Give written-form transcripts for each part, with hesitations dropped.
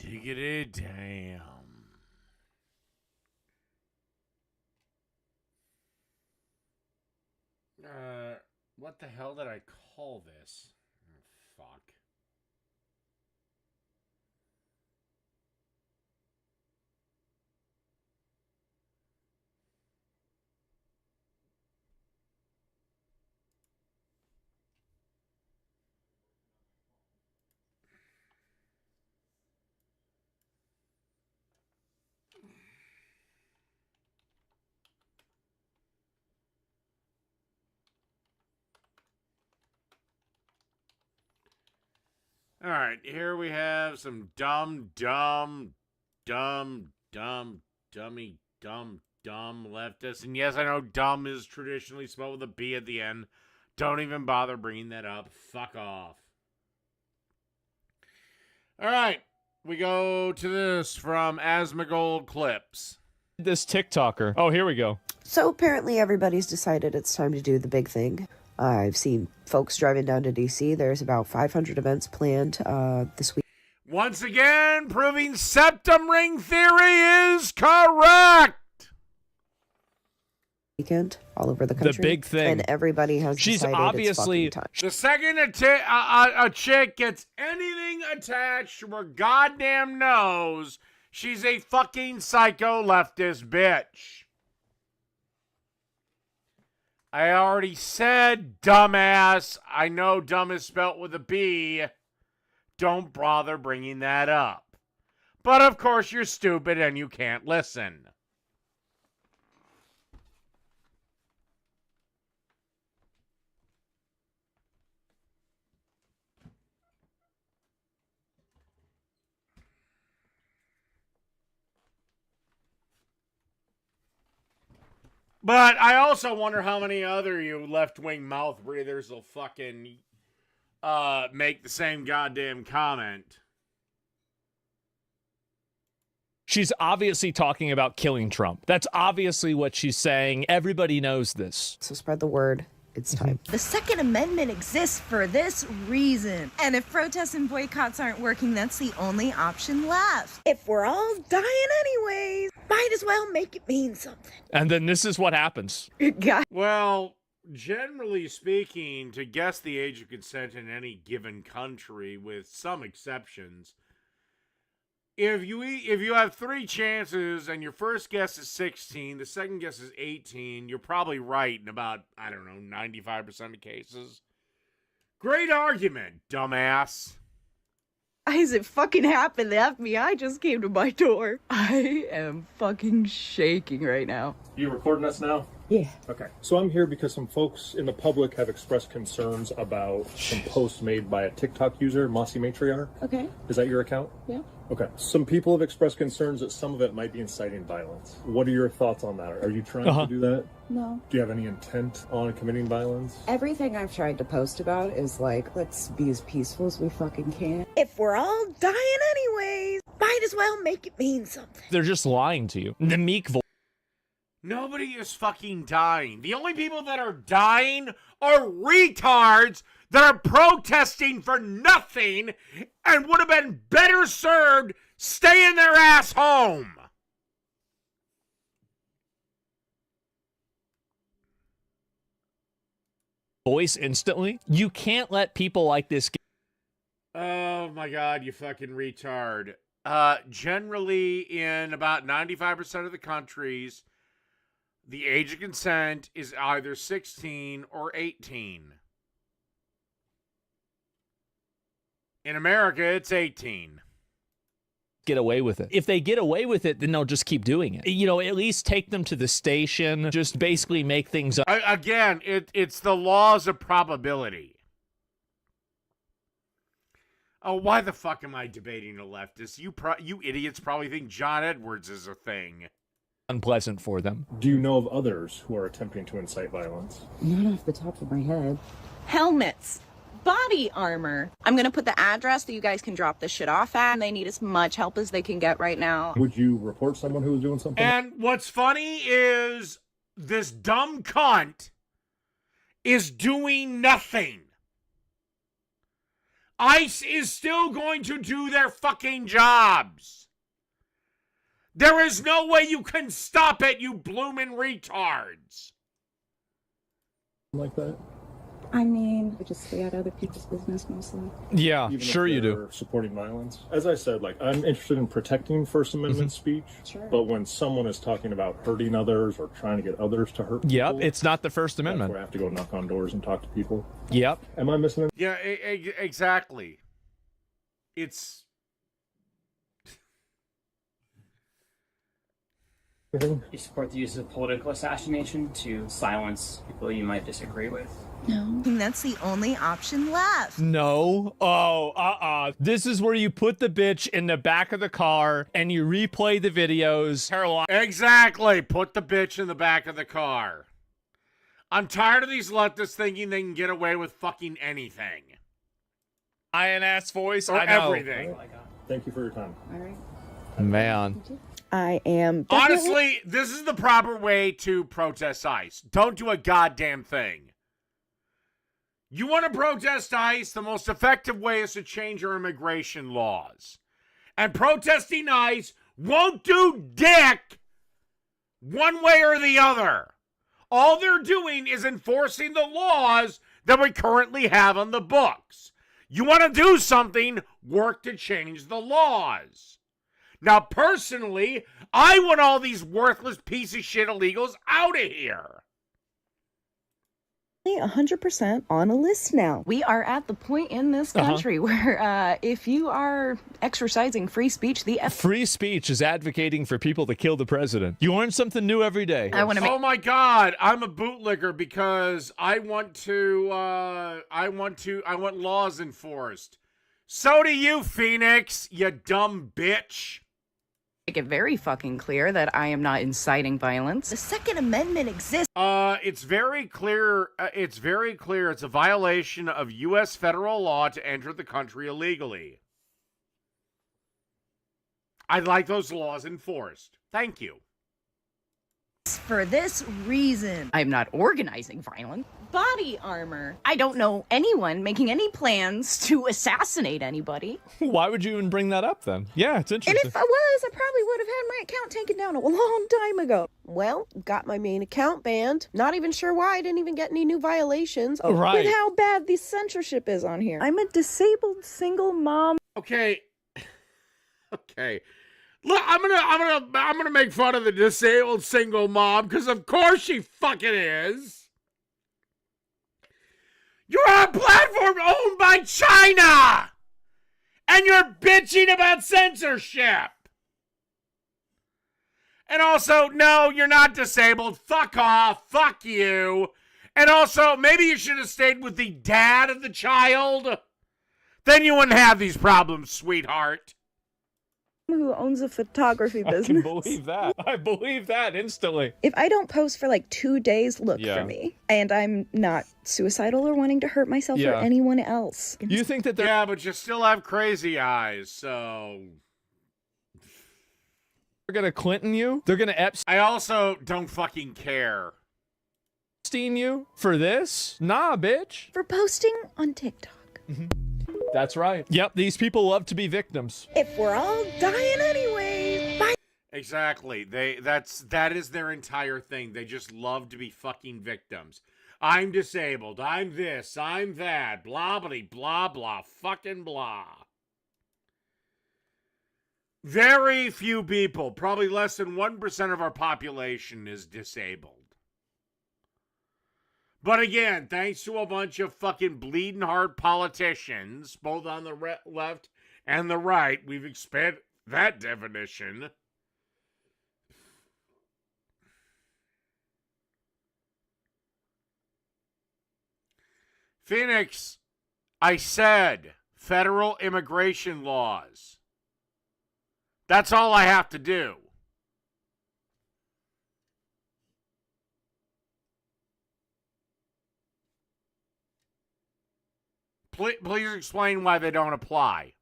Diggity damn. What the hell did I call this? Oh, fuck. All right, here we have some dumb leftists. And yes, I know dumb is traditionally spelled with a B at the end. Don't even bother bringing that up. Fuck off. All right, we go to this from Asmongold Clips. This TikToker. Oh, here we go. So apparently everybody's decided it's time to do the big thing. I've seen folks driving down to D.C. There's about 500 events planned this week. Once again, proving septum ring theory is correct. Weekend all over the country. The big thing. And everybody has She's decided obviously it's fucking time. The second a chick gets anything attached to her goddamn nose, she's a fucking psycho leftist bitch. I already said dumbass. I know dumb is spelt with a B. Don't bother bringing that up. But of course you're stupid and you can't listen. But I also wonder how many other you left-wing mouth breathers will fucking make the same goddamn comment. She's obviously talking about killing Trump. That's obviously what she's saying. Everybody knows this. So spread the word. It's time. The Second Amendment exists for this reason. And if protests and boycotts aren't working, that's the only option left. If we're all dying anyways, might as well make it mean something. And then this is what happens. Well, generally speaking, to guess the age of consent in any given country, with some exceptions, if you have three chances and your first guess is 16, the second guess is 18, you're probably right in about, 95% of cases. Great argument, dumbass. As it fucking happened, the FBI just came to my door. I am fucking shaking right now. You recording us now? Yeah. Okay. So I'm here because some folks in the public have expressed concerns about some posts made by a TikTok user, Mossy Matriarch. Okay. Is that your account? Yeah. Okay. Some people have expressed concerns that some of it might be inciting violence. What are your thoughts on that? Are you trying to do that? No. Do you have any intent on committing violence? Everything I've tried to post about is like, let's be as peaceful as we fucking can. If we're all dying anyways, might as well make it mean something. They're just lying to you. The meek voice. Nobody is fucking dying. The only people that are dying are retards that are protesting for nothing and would have been better served staying their ass home. Voice instantly. You can't let people like this get. Oh my god, you fucking retard. Generally, in about 95% of the countries, the age of consent is either 16 or 18. In America, it's 18. Get away with it. If they get away with it, then they'll just keep doing it. You know, at least take them to the station. Just basically make things up. Again, it's the laws of probability. Oh, why the fuck am I debating a leftist? You idiots probably think John Edwards is a thing. Unpleasant for them. Do you know of others who are attempting to incite violence? Not off the top of my head. Helmets. Body armor. I'm gonna put the address that you guys can drop this shit off at. They need as much help as they can get right now. Would you report someone who was doing something? And what's funny is this dumb cunt is doing nothing. ICE is still going to do their fucking jobs. There is no way you can stop it, you bloomin' retards. Like that. I mean, we just stay out of other people's business mostly. Yeah, Even sure if you do. they're supporting violence. As I said, like, I'm interested in protecting First Amendment speech. Sure. But when someone is talking about hurting others or trying to get others to hurt Yep, people, it's not the First that's Amendment. where I have to go knock on doors and talk to people. Yep. Am I missing Yeah, exactly. It's... anything? You support the use of political assassination to silence people you might disagree with? No. That's the only option left. No. Oh, This is where you put the bitch in the back of the car and you replay the videos. Exactly. Put the bitch in the back of the car. I'm tired of these leftists thinking they can get away with fucking anything. INS voice. Or I know. everything. Thank you for your time. All right. Man. I am definitely... Honestly, this is the proper way to protest ICE. Don't do a goddamn thing. You want to protest ICE? The most effective way is to change our immigration laws. And protesting ICE won't do dick one way or the other. All they're doing is enforcing the laws that we currently have on the books. You want to do something, work to change the laws. Now, personally, I want all these worthless piece of shit illegals out of here. 100% on a list now. We are at the point in this country where if you are exercising free speech, Free speech is advocating for people to kill the president. You learn something new every day. I want to make Oh my God, I'm a bootlicker because I want laws enforced. So do you, Phoenix, you dumb bitch. it very fucking clear that I am not inciting violence. The Second Amendment exists. It's very clear. It's a violation of U.S. federal law to enter the country illegally. I'd like those laws enforced. Thank you. For this reason, I'm not organizing violence. Body armor. I don't know anyone making any plans to assassinate anybody. Why would you even bring that up then? Yeah, it's And interesting. if I was, I probably would have had my account taken down a long time ago. Well, got my main account banned. Not even sure why I didn't even get any new violations. Right. With how bad the censorship is on here. I'm a disabled single mom. Okay. Okay. Look, I'm gonna make fun of the disabled single mom because of course she fucking is. You're on a platform owned by China, and you're bitching about censorship. And also, no, you're not disabled. Fuck off. Fuck you. And also, maybe you should have stayed with the dad of the child. Then you wouldn't have these problems, sweetheart. Who owns a photography I business. can believe that. I believe that instantly. If I don't post for like 2 days, look Yeah. for me. And I'm not suicidal or wanting to hurt myself or Yeah. anyone else. You think that they're Yeah, but you still have crazy eyes, so... gonna Clinton you? They're gonna I also don't fucking care. Epstein you for this? Nah, bitch. For posting on TikTok. That's right. Yep, these people love to be victims. If we're all dying anyways, bye. Exactly. That is their entire thing. They just love to be fucking victims. I'm disabled. I'm this. I'm that. Blah, blah, blah, blah. Fucking blah. Very few people, probably less than 1% of our population is disabled. But again, thanks to a bunch of fucking bleeding heart politicians, both on the left and the right, we've expanded that definition. Phoenix, I said federal immigration laws. That's all I have to do. Please explain why they don't apply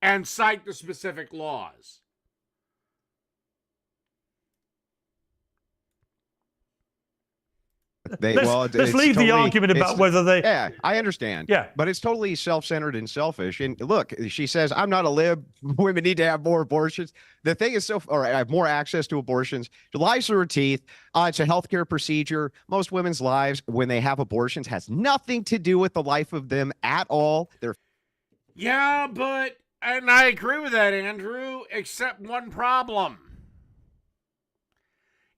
and cite the specific laws. Let's leave the argument about whether they. Yeah, I understand. Yeah. But it's totally self-centered and selfish. And look, she says, I'm not a lib. Women need to have more abortions. The thing is or have more access to abortions. She lies through her teeth. It's a healthcare procedure. Most women's lives, when they have abortions, has nothing to do with the life of them at all. Yeah, and I agree with that, Andrew, except one problem.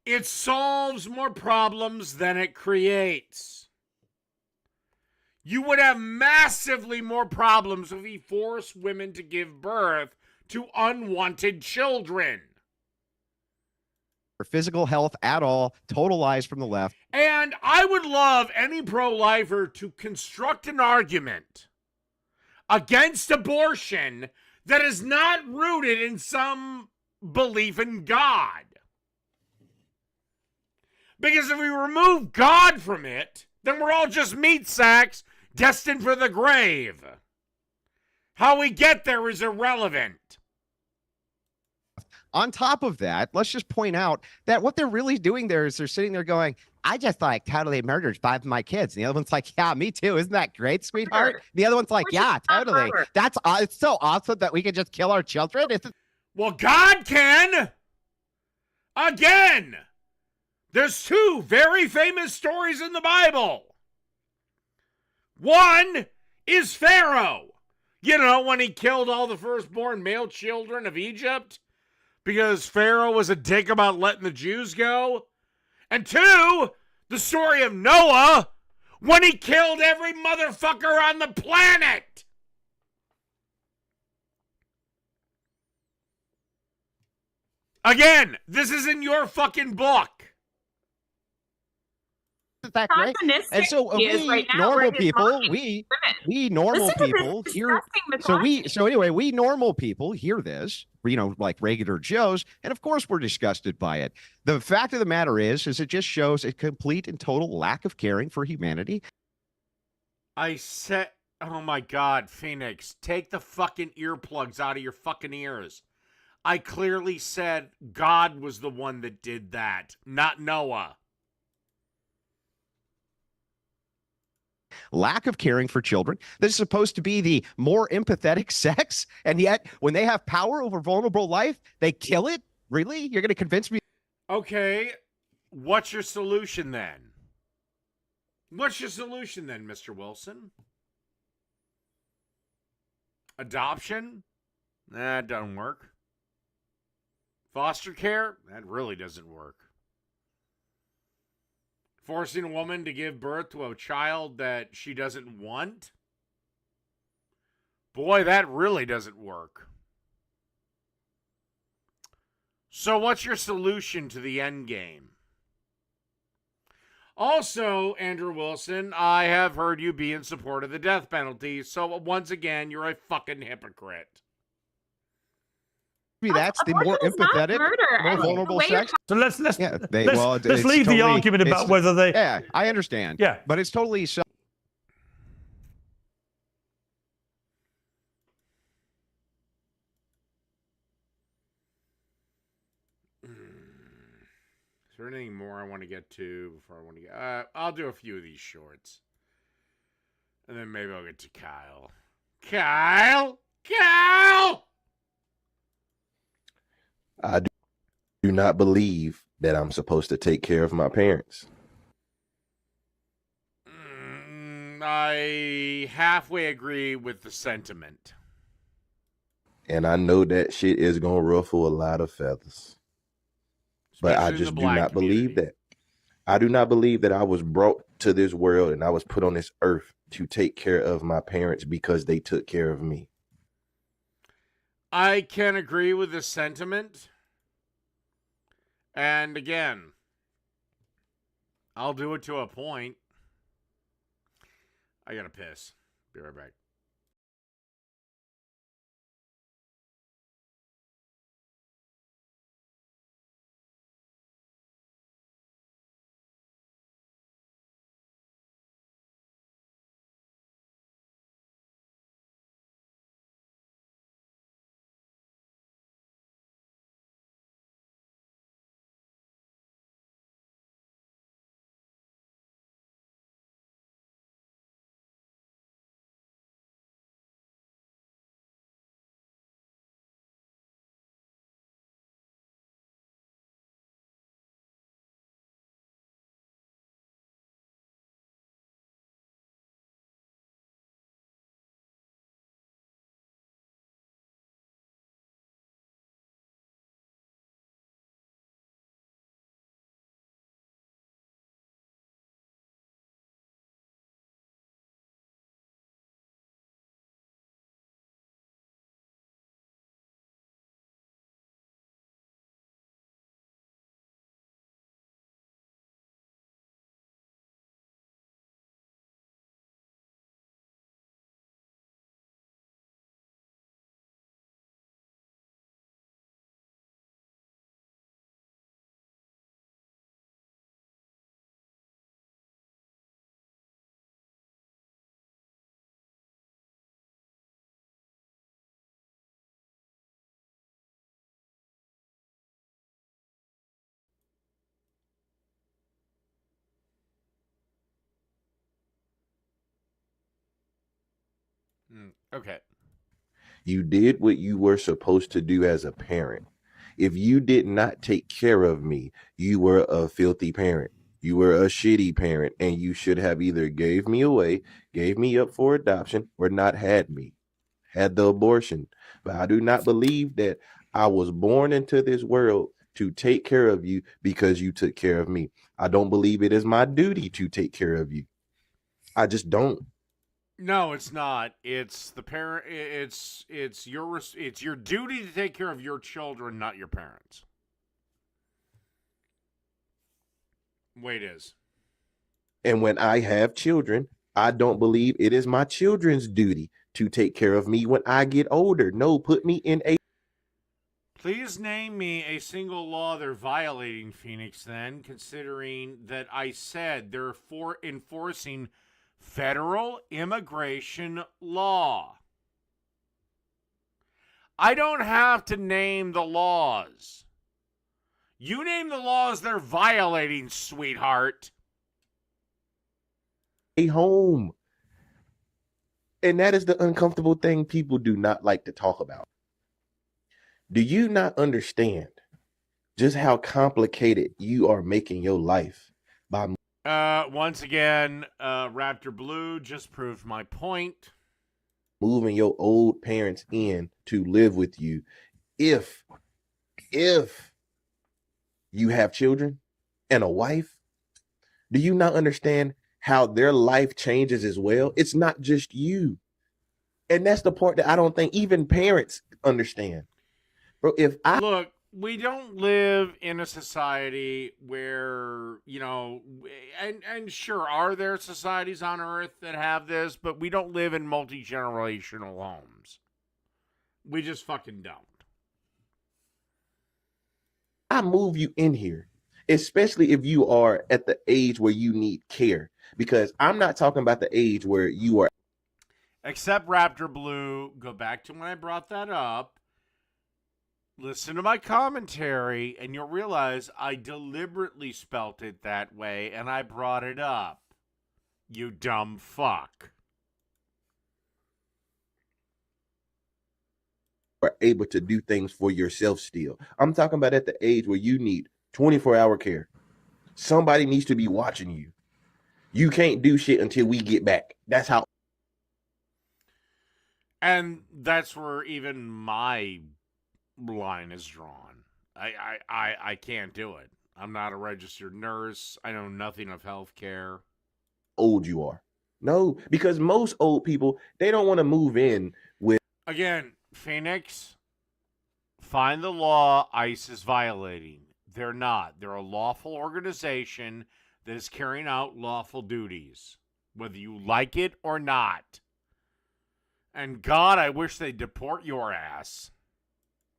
It solves more problems than it creates. You would have massively more problems if we forced women to give birth to unwanted children. For physical health at all, total lies from the left. And I would love any pro-lifer to construct an argument against abortion that is not rooted in some belief in God. Because if we remove God from it, then we're all just meat sacks destined for the grave. How we get there is irrelevant. On top of that, let's just point out that what they're really doing there is they're sitting there going, I just like totally murdered 5 of my kids. And the other one's like, yeah, me too. Isn't that great, sweetheart? The other one's like, yeah, totally. That's it's so awesome that we can just kill our children. Well, God can. Again. There's 2 very famous stories in the Bible. One is Pharaoh. You know, when he killed all the firstborn male children of Egypt because Pharaoh was a dick about letting the Jews go. And 2, the story of Noah when he killed every motherfucker on the planet. Again, this is in your fucking book. Isn't that great? And so we normal people, we normal people hear. So anyway, we normal people hear this, you know, like regular Joes, and of course we're disgusted by it. The fact of the matter is it just shows a complete and total lack of caring for humanity. I said, oh my God, Phoenix, take the fucking earplugs out of your fucking ears. I clearly said God was the one that did that, not Noah. Lack of caring for children. This is supposed to be the more empathetic sex, and yet when they have power over vulnerable life, they kill it? Really? You're going to convince me? Okay, what's your solution then? What's your solution then, Mr. Wilson? Adoption? That doesn't work. Foster care? That really doesn't work. Forcing a woman to give birth to a child that she doesn't want? Boy, that really doesn't work. So what's your solution to the end game? Also, Andrew Wilson, I have heard you be in support of the death penalty, so once again, you're a fucking hypocrite. That's the more empathetic, more vulnerable sex. So let's leave totally, the argument about whether they. Yeah, I understand. Yeah, but it's totally so. Is there anything more I want to get to before I want to get? I'll do a few of these shorts, and then maybe I'll get to Kyle. Kyle. I do not believe that I'm supposed to take care of my parents. I halfway agree with the sentiment. And I know that shit is going to ruffle a lot of feathers. But I just do not believe that. I do not believe that I was brought to this world and I was put on this earth to take care of my parents because they took care of me. I can agree with the sentiment. And again, I'll do it to a point. I gotta piss. Be right back. Okay. You did what you were supposed to do as a parent. If you did not take care of me, you were a filthy parent. You were a shitty parent, and you should have either gave me away, gave me up for adoption, or not had me, had the abortion. But I do not believe that I was born into this world to take care of you because you took care of me. I don't believe it is my duty to take care of you. I just don't. No, it's not. It's the parent. It's your duty to take care of your children, not your parents. Wait, is. And when I have children, I don't believe it is my children's duty to take care of me when I get older. No, put me in a. Please name me a single law they're violating, Phoenix, then, considering that I said they're enforcing federal immigration law. I don't have to name the laws. You name the laws they're violating, sweetheart. A home. And that is the uncomfortable thing people do not like to talk about. Do you not understand just how complicated you are making your life by once again, Raptor Blue just proved my point. Moving your old parents in to live with you if you have children and a wife? Do you not understand how their life changes as well? It's not just you. And that's the part that I don't think even parents understand. Bro, look, we don't live in a society where, and sure, are there societies on Earth that have this, but we don't live in multi-generational homes. We just fucking don't. I move you in here, especially if you are at the age where you need care, because I'm not talking about the age where you are. Except Raptor Blue, go back to when I brought that up. Listen to my commentary, and you'll realize I deliberately spelt it that way, and I brought it up. You dumb fuck. Are able to do things for yourself still. I'm talking about at the age where you need 24-hour care. Somebody needs to be watching you. You can't do shit until we get back. That's how. And that's where even my line is drawn. I can't do it. I'm not a registered nurse. I know nothing of healthcare. Old you are. No, because most old people, they don't want to move in with. Again, Phoenix, find the law ICE is violating. They're not. They're a lawful organization that is carrying out lawful duties, whether you like it or not. And God, I wish they'd deport your ass.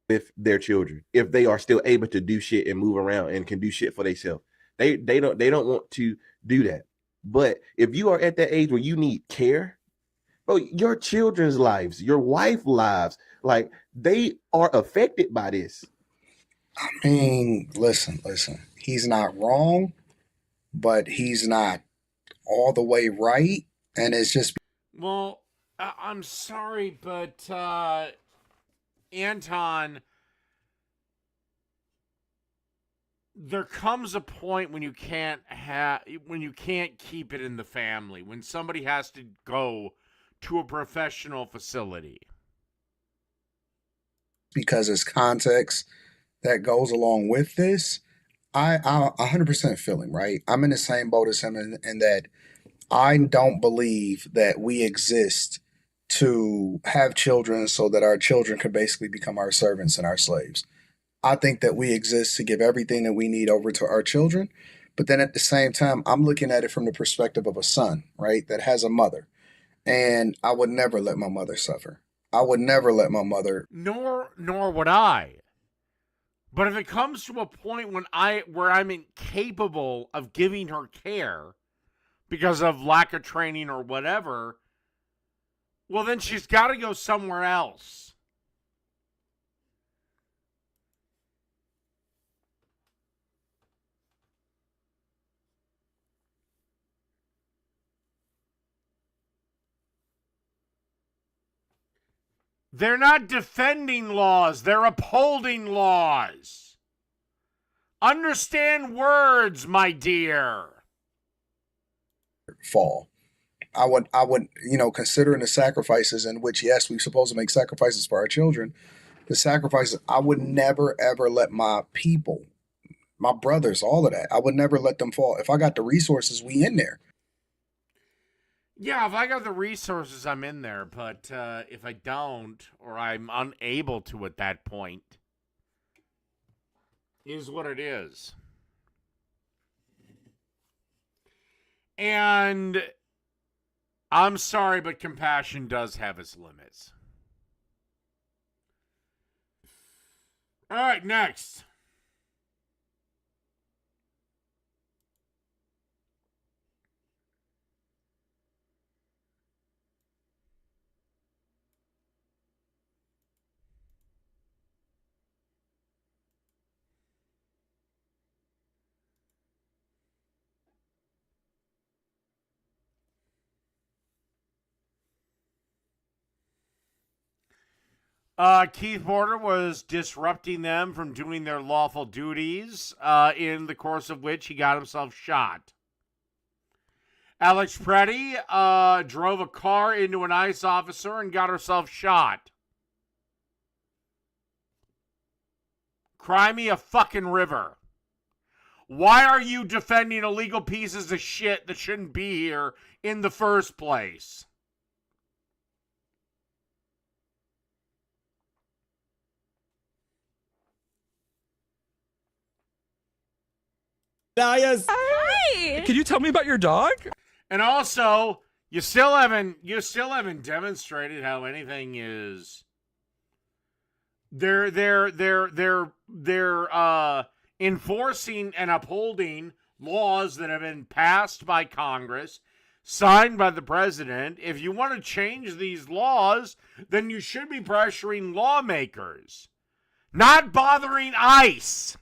With their children, if they are still able to do shit and move around and can do shit for themselves, they don't want to do that. But if you are at that age where you need care, bro, your children's lives, your wife's lives, like they are affected by this. I mean, listen. He's not wrong, but he's not all the way right, and it's just. Well, I'm sorry, but Anton, there comes a point when you can't keep it in the family, when somebody has to go to a professional facility. Because it's context that goes along with this. I 100% feel him, right? I'm in the same boat as him in that I don't believe that we exist to have children so that our children can basically become our servants and our slaves. I think that we exist to give everything that we need over to our children. But then at the same time, I'm looking at it from the perspective of a son, right, that has a mother. And I would never let my mother suffer. I would never let my mother. Nor would I. But if it comes to a point where I'm incapable of giving her care because of lack of training or whatever, well, then she's got to go somewhere else. They're not defending laws. They're upholding laws. Understand words, my dear. Fall. I would, considering the sacrifices in which, yes, we're supposed to make sacrifices for our children. The sacrifices, I would never, ever let my people, my brothers, all of that, I would never let them fall. If I got the resources, we in there. Yeah, if I got the resources, I'm in there. But if I don't, or I'm unable to at that point, is what it is. And I'm sorry, but compassion does have its limits. All right, next. Keith Porter was disrupting them from doing their lawful duties, in the course of which he got himself shot. Alex Preddy drove a car into an ICE officer and got herself shot. Cry me a fucking river. Why are you defending illegal pieces of shit that shouldn't be here in the first place? Hi. Can you tell me about your dog? And also, you still haven't demonstrated how anything is. They're enforcing and upholding laws that have been passed by Congress, signed by the president. If you want to change these laws, then you should be pressuring lawmakers, not bothering ICE.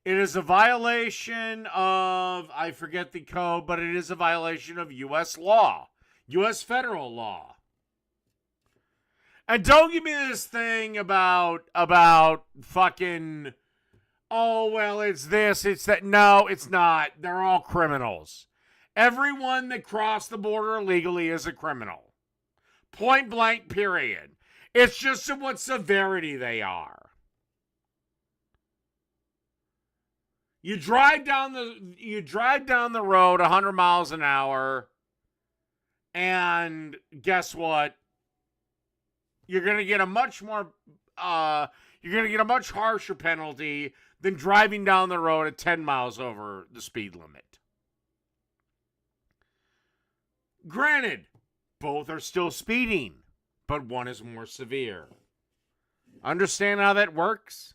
It is a violation of, I forget the code, but it is a violation of U.S. law, U.S. federal law. And don't give me this thing about fucking, oh, well, it's this, it's that. No, it's not. They're all criminals. Everyone that crossed the border illegally is a criminal. Point blank, period. It's just of what severity they are. You drive down the road 100 miles an hour, and guess what? You're gonna get a much harsher penalty than driving down the road at 10 miles over the speed limit. Granted, both are still speeding, but one is more severe. Understand how that works?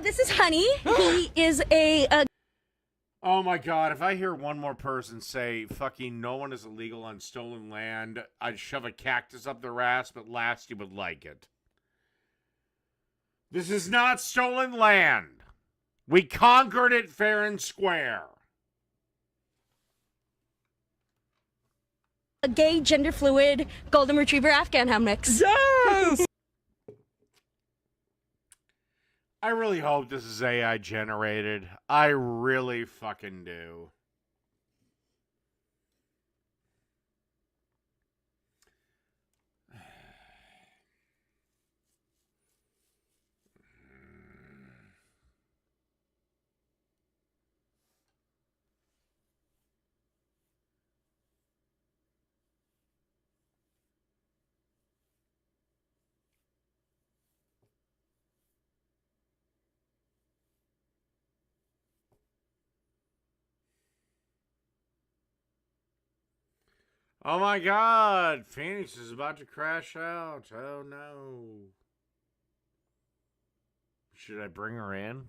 This is Honey. He is a Oh my God, if I hear one more person say fucking no one is illegal on stolen land, I'd shove a cactus up their ass, but last you would like it. This is not stolen land. We conquered it fair and square. a gay, gender fluid, golden retriever Afghan hound mix. Yes! I really hope this is AI generated. I really fucking do. Oh my God, Phoenix is about to crash out. Oh no. Should I bring her in?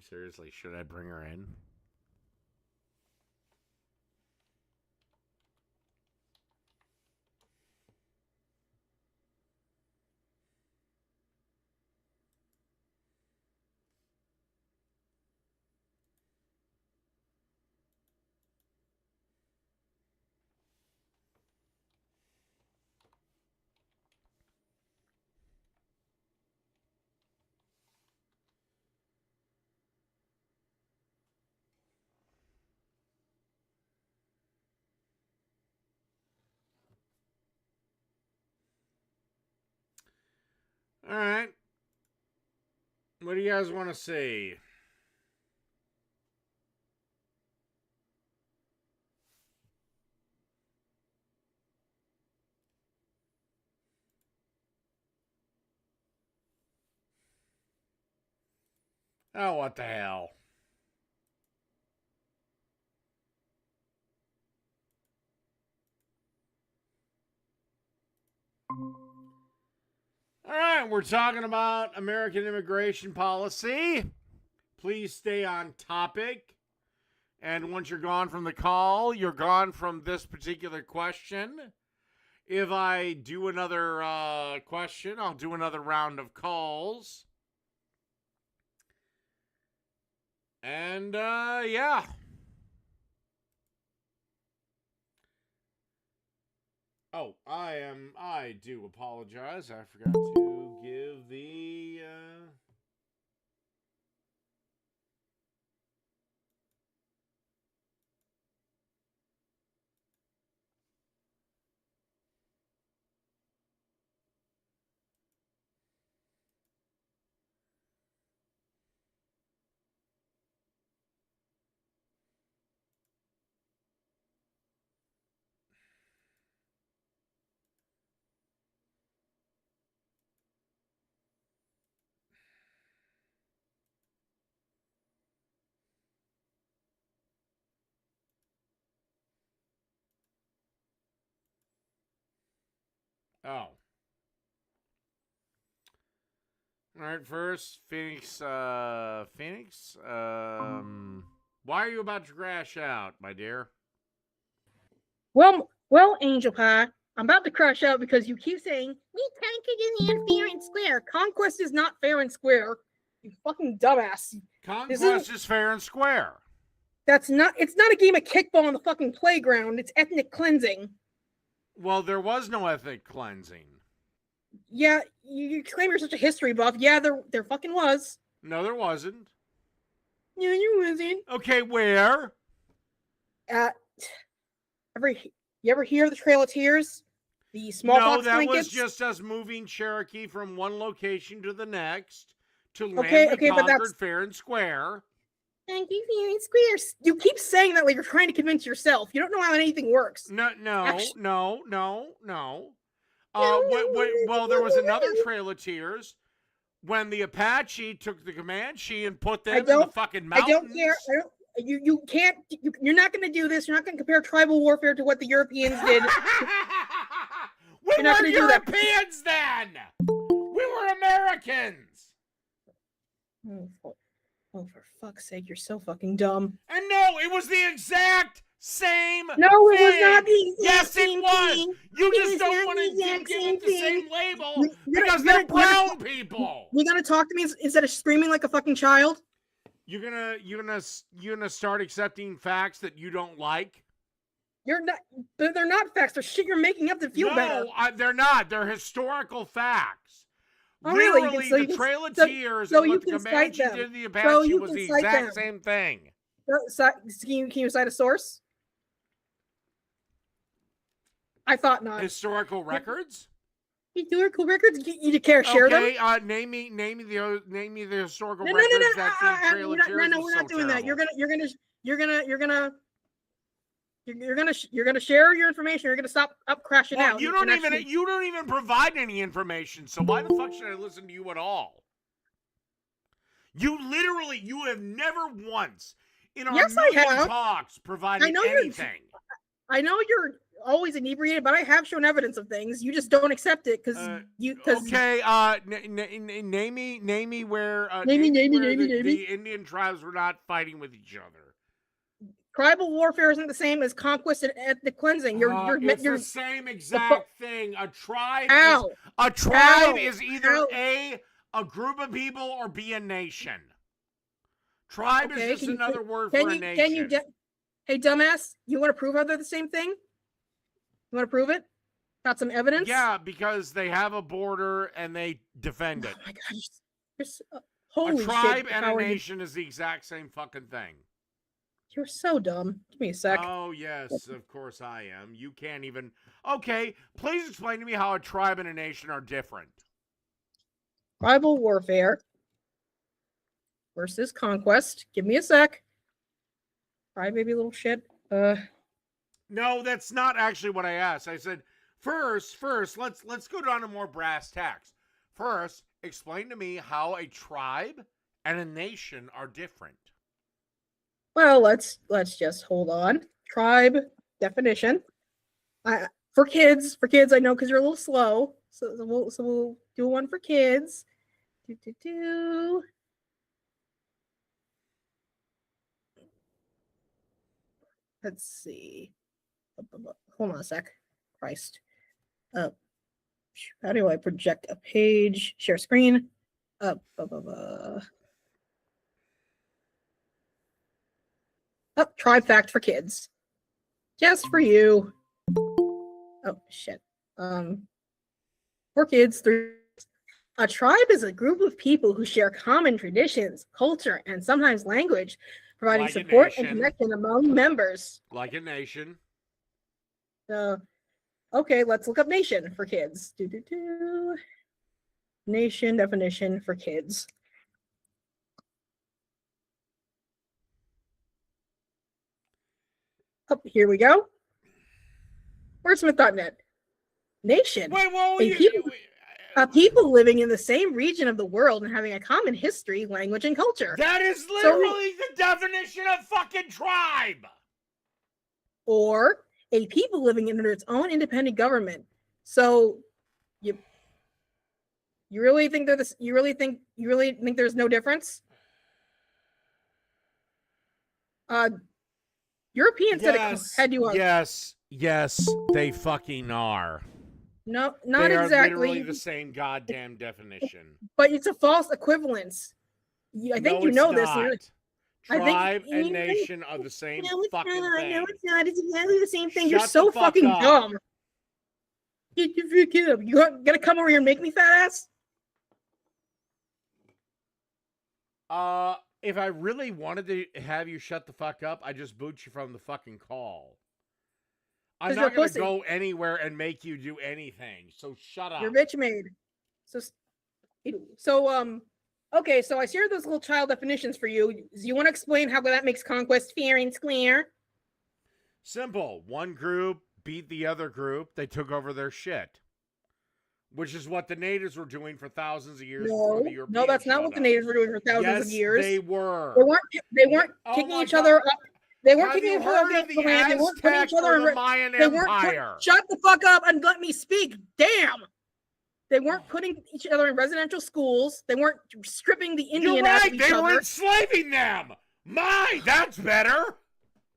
Seriously, should I bring her in? All right. What do you guys want to see? Oh, what the hell? All right, we're talking about American immigration policy. Please stay on topic. And once you're gone from the call, you're gone from this particular question. If I do another question, I'll do another round of calls. And, yeah. Oh, I do apologize. I forgot to give the, oh. All right, first, Phoenix, why are you about to crash out, my dear? Well, Angel Pie, I'm about to crash out because you keep saying, we conquered in fair and square. Conquest is not fair and square. You fucking dumbass. Conquest is fair and square. It's not a game of kickball on the fucking playground. It's ethnic cleansing. Well, there was no ethnic cleansing. Yeah, you claim you're such a history buff. Yeah, there fucking was. No, there wasn't. Yeah, you wasn't. Okay, where? You ever hear the Trail of Tears? The smallpox No, that blankets? was just us moving Cherokee from one location to the next to land we conquered fair and square. Thank you, fair and square. You keep saying that like you're trying to convince yourself. You don't know how anything works. No. Well, there was another Trail of Tears when the Apache took the Comanche and put them in the fucking mountains. I don't care. You can't. You're not going to do this. You're not going to compare tribal warfare to what the Europeans did. We were Europeans then. We were Americans. Oh, for fuck's sake! You're so fucking dumb. And no, it was the exact same. No, it was not the exact same thing. Yes, it was. You just don't want to give it the same label because they're brown people. You're gonna talk to me instead of screaming like a fucking child. You're gonna start accepting facts that you don't like. You're not. They're not facts. They're shit you're making up to feel better. No, they're not. They're historical facts. Oh, Literally, really? the Trail of Tears and what the Comanche did to the Apache was the exact same thing. Can you cite a source? I thought not. Historical records? Historical records? You care to share them? Okay, name me the historical records that the Trail of Tears No, we're not doing that. You're gonna share your information. You're gonna stop crashing out. You don't even provide any information. So why the fuck should I listen to you at all? You have never once in our million talks provided anything. I know you're always inebriated, but I have shown evidence of things. You just don't accept it because you. Okay. Name me where. The Indian tribes were not fighting with each other. Tribal warfare isn't the same as conquest and ethnic cleansing. It's the same exact thing. A tribe is either A group of people, or B, a nation. Tribe is just another word for a nation. Hey, dumbass, you want to prove how they're the same thing? You want to prove it? Got some evidence? Yeah, because they have a border and they defend it. Oh my god, holy shit. A tribe shit, and a nation is the exact same fucking thing. You're so dumb. Give me a sec. Oh, yes, of course I am. You can't even... Okay, please explain to me how a tribe and a nation are different. Tribal warfare versus conquest. Give me a sec. Crybaby little shit. No, that's not actually what I asked. I said, first, let's go down to more brass tacks. First, explain to me how a tribe and a nation are different. Well, let's just hold on. Tribe definition. For kids, I know because you're a little slow. So we'll do one for kids. Let's see. Hold on a sec. Christ. How do I project a page? Share screen. Tribe fact for kids. Just for you. Oh shit. For kids, a tribe is a group of people who share common traditions, culture, and sometimes language, providing support and connection among members. Like a nation. Okay, let's look up nation for kids. Nation definition for kids. Oh, here we go. Wordsmith.net. Nation. People living in the same region of the world and having a common history, language, and culture. That is literally the definition of fucking tribe. Or a people living under its own independent government. So you really think they're this? You really think there's no difference? Europeans had you on. Yes, they fucking are. No, not they exactly. They are literally the same goddamn definition. But it's a false equivalence. I think you know this. Tribe and nation are the same fucking thing. No, it's not. It's exactly the same thing. You're so fucking dumb. You gonna come over here and make me fat ass? If I really wanted to have you shut the fuck up, I just boot you from the fucking call. I'm not going to go anywhere and make you do anything. So shut up. You're bitch made. Okay, so I shared those little child definitions for you. Do you want to explain how that makes conquest fair and square? Simple. One group beat the other group. They took over their shit. Which is what the natives were doing for thousands of years before the Europeans. No, that's not what the natives were doing for thousands of years. They were. They weren't kicking each other up. They weren't kicking each other up the land. They weren't putting each other in Mayan Empire. Shut the fuck up and let me speak. Damn. They weren't putting each other in residential schools. They weren't stripping the Indian out of each other. They were enslaving them. That's better.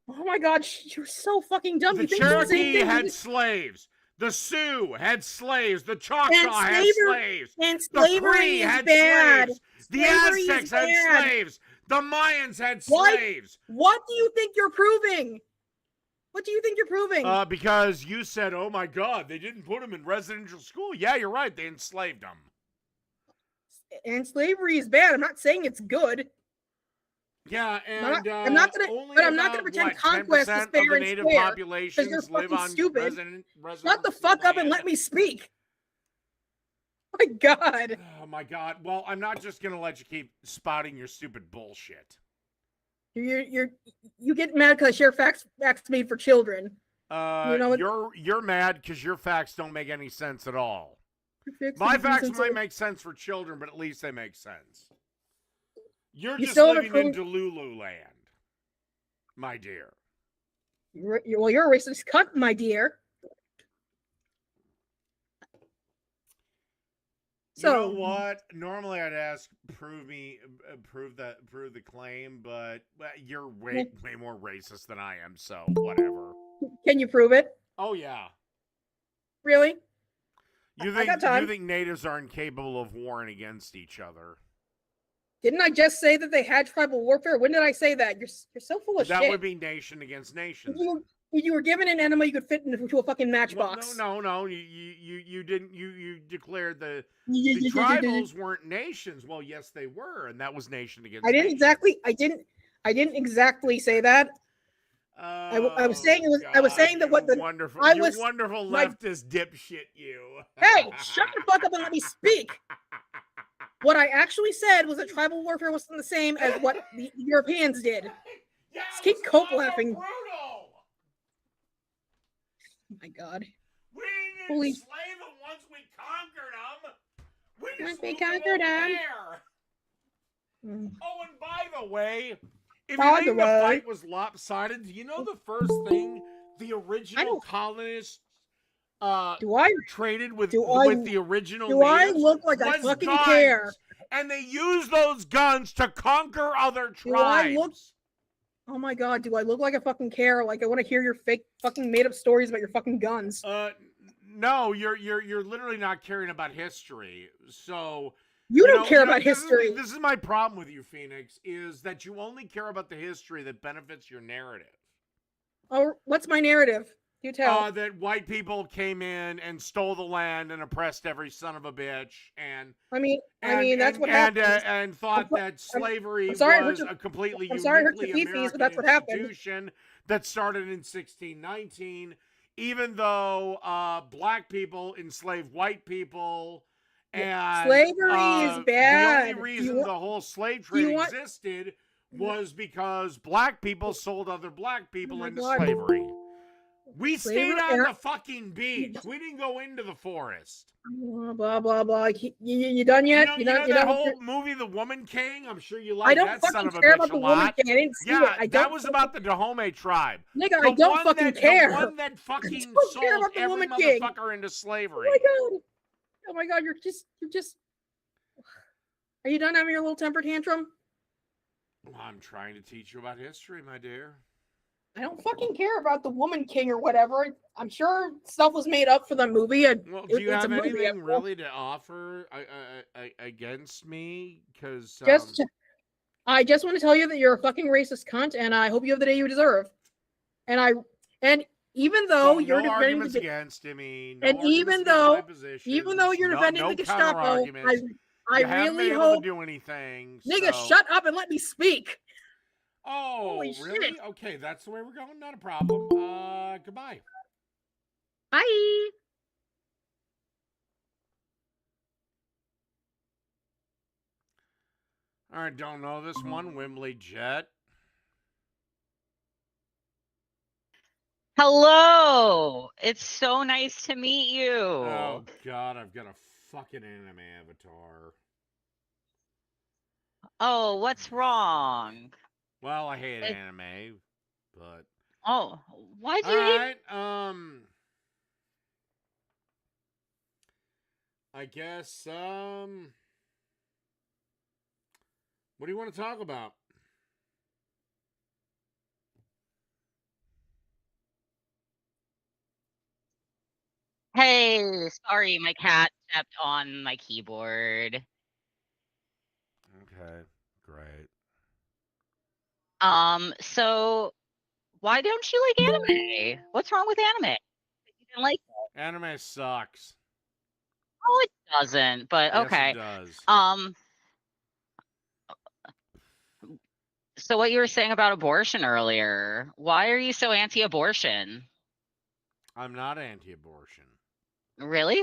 Oh my God, you're so fucking dumb. The Cherokee had slaves. The Sioux had slaves. The Choctaw had slaves. And slavery had bad. Slaves. The Aztecs had slaves. The Mayans had slaves. What do you think you're proving? What do you think you're proving? Because you said, oh my God, they didn't put them in residential school. Yeah, you're right. They enslaved them. And slavery is bad. I'm not saying it's good. Yeah, and I'm not gonna pretend conquest is fair and native square populations you're live on stupid. resident Shut the fuck up and let me speak. My God. Oh my God. Well, I'm not just gonna let you keep spouting your stupid bullshit. You get mad because I share facts made for children. You're mad because your facts don't make any sense at all. My facts might make sense for children, but at least they make sense. You're just living in Delulu land, my dear. You're a racist cunt, my dear. You know what? Normally I'd ask, prove the claim, but you're way more racist than I am, so whatever. Can you prove it? Oh yeah. Really? You think natives are incapable of warring against each other? Didn't I just say that they had tribal warfare? When did I say that? You're so full of shit. That would be nation against nation. If you were given an enema you could fit into a fucking matchbox. Well, no. You didn't. You declared the tribals weren't nations. Well, yes, they were, and that was nation against. I didn't exactly say that. I was saying it was. God, I was saying that what the wonderful, wonderful leftist dipshit. You. Hey, shut the fuck up and let me speak. What I actually said was that tribal warfare wasn't the same as what the Europeans did. Just keep cope laughing. Oh my god. We didn't enslave them once we conquered them. Once we conquered them. Oh, and by the way, if you think the fight was lopsided, do you know the first thing the original colonists traded with the original Do I natives look like I fucking guns, care? and they used those guns to conquer other tribes. Oh my god, do I look like I fucking care? Like I want to hear your fake fucking made up stories about your fucking guns. No, you're literally not caring about history. So you don't care about history. This is my problem with you, Phoenix, is that you only care about the history that benefits your narrative. Oh, what's my narrative? You tell. That white people came in and stole the land and oppressed every son of a bitch, and that's what happened. And thought that slavery was a completely uniquely American but that's what happened. institution that started in 1619. Even though black people enslaved white people, and slavery is bad. The only reason the whole slave trade existed was because black people sold other black people into slavery. We stayed on the fucking beach. We didn't go into the forest. Blah blah blah. You done yet? You know that whole movie, The Woman King? I'm sure you like that son of a care bitch about a the lot. Woman King. I didn't see it. That was about the Dahomey tribe. Nigga, I don't fucking care. The one that fucking sold every Woman King. motherfucker into slavery. Oh my god, you're just. Are you done having your little temper tantrum? Well, I'm trying to teach you about history, my dear. I don't fucking care about the Woman King or whatever. I'm sure stuff was made up for the movie. Well, do you have anything really to offer against me? Because I just want to tell you that you're a fucking racist cunt, and I hope you have the day you deserve. And even though you're no defending arguments against me, and even though you're defending the Gestapo, I really hope to do anything. Nigga, shut up and let me speak. Oh, holy really? Shit. Okay, that's the way we're going. Not a problem. Goodbye. Bye. All right, don't know this one. Wimley Jet. Hello. It's so nice to meet you. Oh, God, I've got a fucking anime avatar. Oh, what's wrong? Well, I hate anime, but... Oh, why do you hate... I guess, what do you want to talk about? Hey, sorry, my cat stepped on my keyboard. Okay, great. So why don't you like anime? What's wrong with anime? You didn't like it? Anime sucks. Oh, it doesn't, but yes, okay. It does. So what you were saying about abortion earlier, why are you so anti-abortion? I'm not anti-abortion. Really?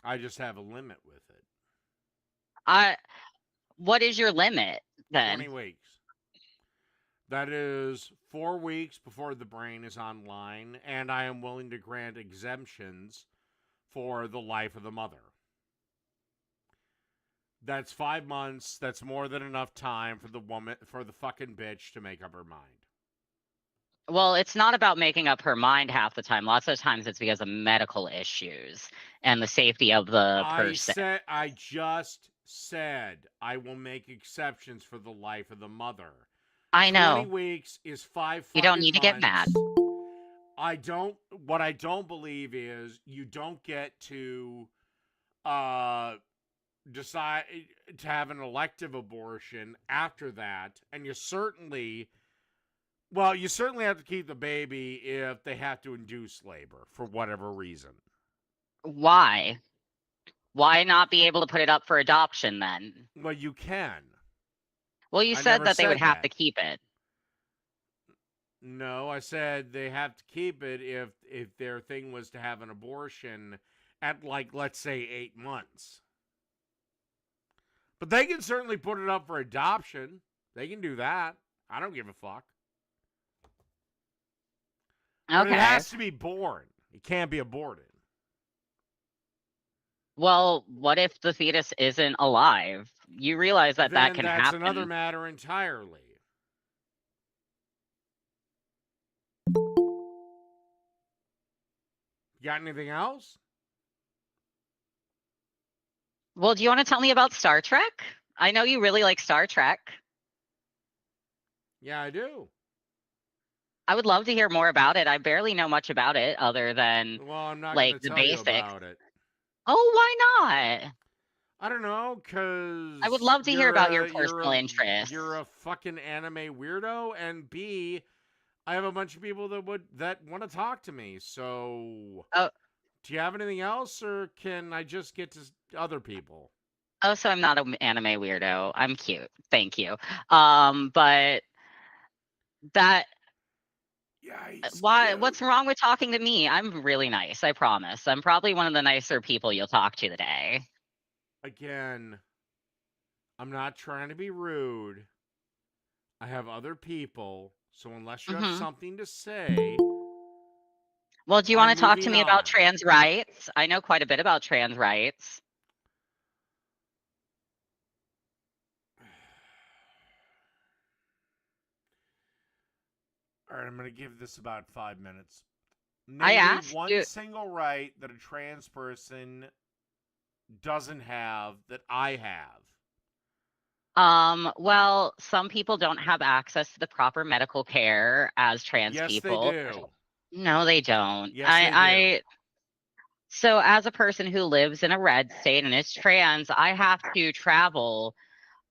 I just have a limit with it. What is your limit then? 20 weeks. That is 4 weeks before the brain is online, and I am willing to grant exemptions for the life of the mother. That's 5 months. That's more than enough time for the fucking bitch to make up her mind. Well, it's not about making up her mind half the time. Lots of times it's because of medical issues and the safety of the person. I just said I will make exceptions for the life of the mother. I know. 20 weeks is 5 fucking You don't need to months. get mad. What I don't believe is you don't get to decide to have an elective abortion after that, and you certainly have to keep the baby if they have to induce labor for whatever reason. Why? Why not be able to put it up for adoption then? Well, you can. Well, you said that they would have to keep it. No, I said they have to keep it if their thing was to have an abortion at, like, let's say 8 months. But they can certainly put it up for adoption. They can do that. I don't give a fuck. But it has to be born. It can't be aborted. Well, what if the fetus isn't alive? You realize that that can happen. That's another matter entirely. Got anything else? Well, do you want to tell me about Star Trek? I know you really like Star Trek. Yeah, I do. I would love to hear more about it. I barely know much about it other than I'm not like the tell you basics. about it. Oh, why not? I don't know, because I would love to hear about your personal interests. You're a fucking anime weirdo, and B, I have a bunch of people that want to talk to me. So, do you have anything else, or can I just get to other people? Oh, so I'm not an anime weirdo. I'm cute. Thank you. But that. Why? What's wrong with talking to me? I'm really nice. I promise. I'm probably one of the nicer people you'll talk to today. Again, I'm not trying to be rude. I have other people, so unless you have something to say. Well, do you want to talk to me about trans rights? I know quite a bit about trans rights. All right, I'm going to give this about 5 minutes. I asked one single right that a trans person doesn't have that I have. Well, some people don't have access to the proper medical care as trans people. Yes, they do. No, they don't. Yes, they do. So as a person who lives in a red state and is trans, I have to travel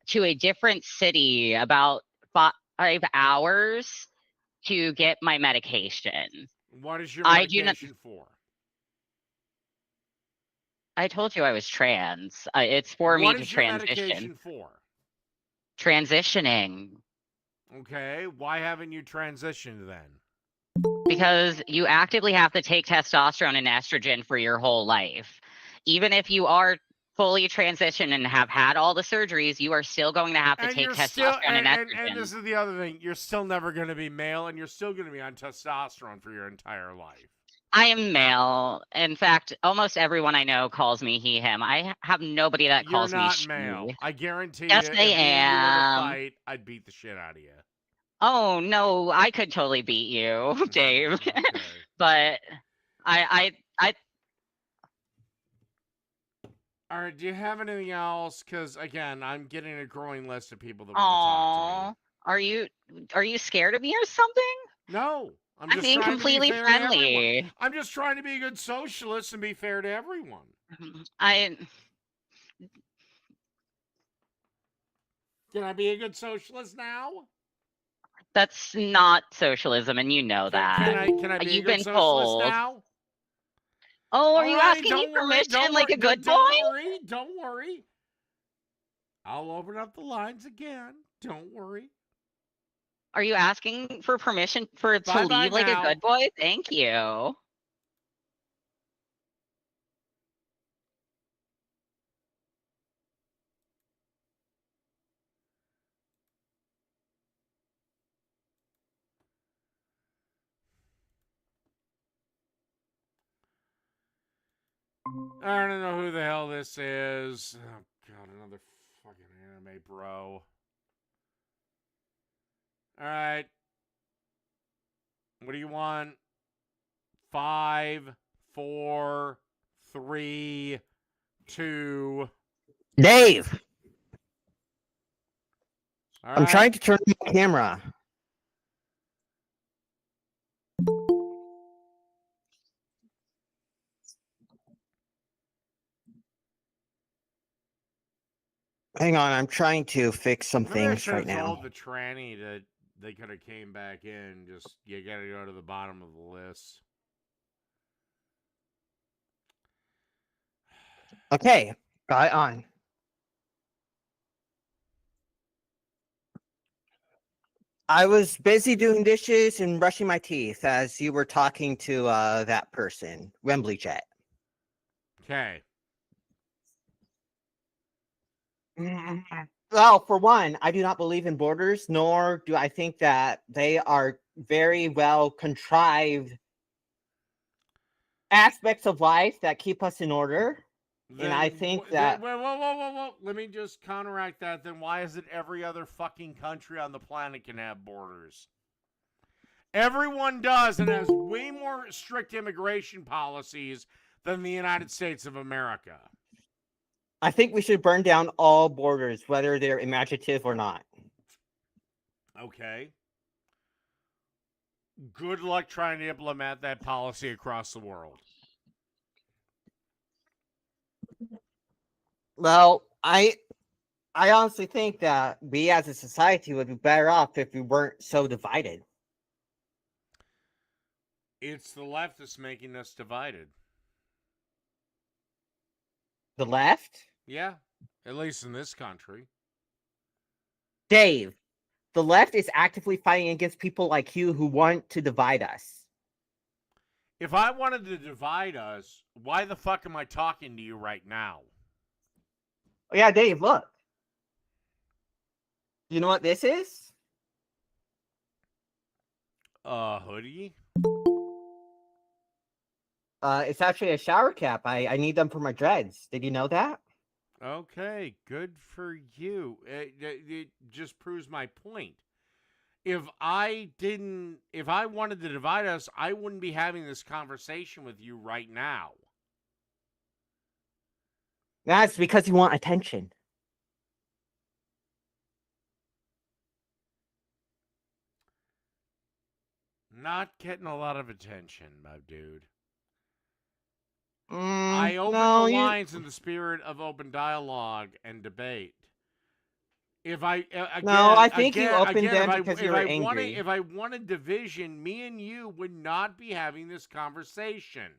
to a different city about 5 hours to get my medication. What is your medication for? I told you I was trans. It's for me to transition. What is your medication for? Transitioning. Okay, why haven't you transitioned then? Because you actively have to take testosterone and estrogen for your whole life. Even if you are fully transitioned and have had all the surgeries, you are still going to have to take testosterone and estrogen. And this is the other thing. You're still never going to be male, and you're still going to be on testosterone for your entire life. I am male. In fact, almost everyone I know calls me he, him. I have nobody that calls me she. You're not male. I guarantee yes, you, I am. You were to fight, I'd beat the shit out of you. Oh, no, I could totally beat you, Dave. Okay. But I All right, do you have anything else? Because, again, I'm getting a growing list of people that want to talk to me. Are you scared of me or something? No. I'm being completely friendly. I'm just trying to be a good socialist and be fair to everyone. Can I be a good socialist now? That's not socialism, and you know that. Can I be You've a good been socialist told. now? Oh, are you asking me permission like a good boy? Don't worry. I'll open up the lines again. Don't worry. Are you asking for permission to leave like a good boy? Thank you. I don't know who the hell this is. Oh, God, another fucking anime bro. All right. What do you want? 5, 4, 3, 2. Dave! All I'm trying to turn the camera. Hang on, I'm trying to fix some things right now. I told the tranny that they could have came back in. Just, you got to go to the bottom of the list. Okay, got it on. I was busy doing dishes and brushing my teeth as you were talking to that person, Wembley Jet. Okay. Well, for one, I do not believe in borders, nor do I think that they are very well contrived aspects of life that keep us in order. And I think that... Whoa. Let me just counteract that. Then why is it every other fucking country on the planet can have borders? Everyone does and has way more strict immigration policies than the United States of America. I think we should burn down all borders, whether they're imaginative or not. Okay. Good luck trying to implement that policy across the world. Well, I honestly think that we as a society would be better off if we weren't so divided. It's the leftists making us divided. The left? Yeah, at least in this country. Dave, the left is actively fighting against people like you who want to divide us. If I wanted to divide us, why the fuck am I talking to you right now? Oh, yeah, Dave, look. You know what this is? Hoodie? It's actually a shower cap. I need them for my dreads. Did you know that? Okay, good for you. It just proves my point. If I wanted to divide us, I wouldn't be having this conversation with you right now. That's because you want attention. Not getting a lot of attention, my dude. I open the lines in the spirit of open dialogue and debate. If I I think you opened them because you were angry. If I wanted division, me and you would not be having this conversation.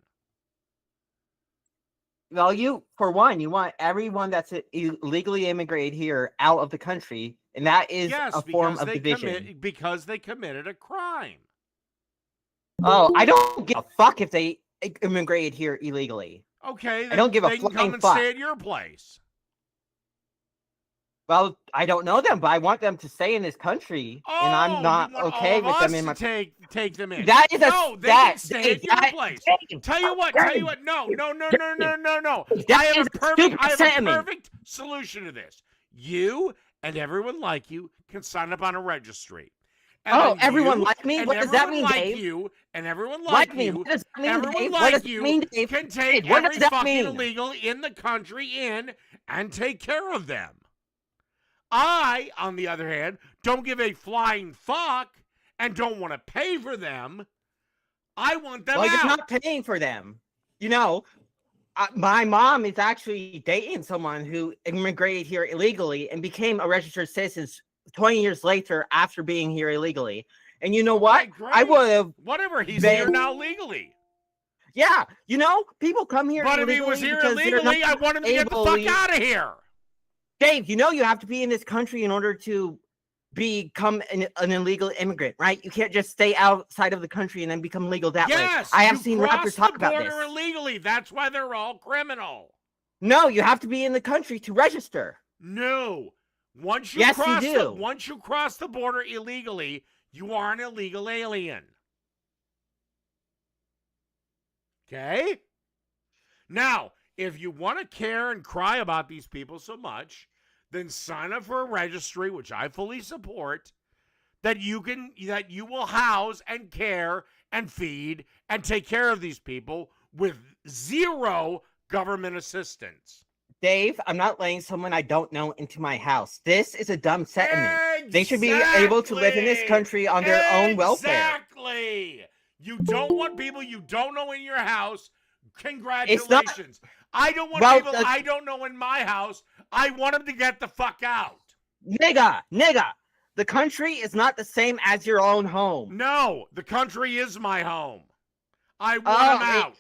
Well, for one, you want everyone that's illegally immigrated here out of the country, and that is a form of division. Because they committed a crime. Oh, I don't give a fuck if they immigrated here illegally. Okay, I don't give a they can flying come and fuck. stay at your place. Well, I don't know them, but I want them to stay in this country, and I'm not okay with them in my. Take them in. That is they can stay at your place. Tell you what. No. I have a perfect solution to this. You and everyone like you can sign up on a registry. And everyone like me? What does that mean, Dave? Everyone like you. What does that mean, everyone Dave? like you can take what every does that fucking mean? illegal in the country in and take care of them. I, on the other hand, don't give a flying fuck and don't want to pay for them. I want them out. You're not paying for them. You know, my mom is actually dating someone who immigrated here illegally and became a registered citizen 20 years later after being here illegally. And you know what? I would have... Whatever, he's here now legally. Yeah, you know, people come here illegally. But if he was here illegally, I want him to get the fuck out of here. Dave, you know you have to be in this country in order to become an illegal immigrant, right? You can't just stay outside of the country and then become legal that way. I have seen rappers talk about this. Yes, you cross the border illegally. That's why they're all criminal. No, you have to be in the country to register. No. Once you cross the border illegally, you are an illegal alien. Okay? Now, if you want to care and cry about these people so much, then sign up for a registry, which I fully support, that you will house and care and feed and take care of these people with zero government assistance. Dave, I'm not letting someone I don't know into my house. This is a dumb sentiment. They should be able to live in this country on their own welfare. Exactly. You don't want people you don't know in your house. Congratulations. I don't want people I don't know in my house. I want them to get the fuck out. Nigga. The country is not the same as your own home. No, the country is my home. I want them out.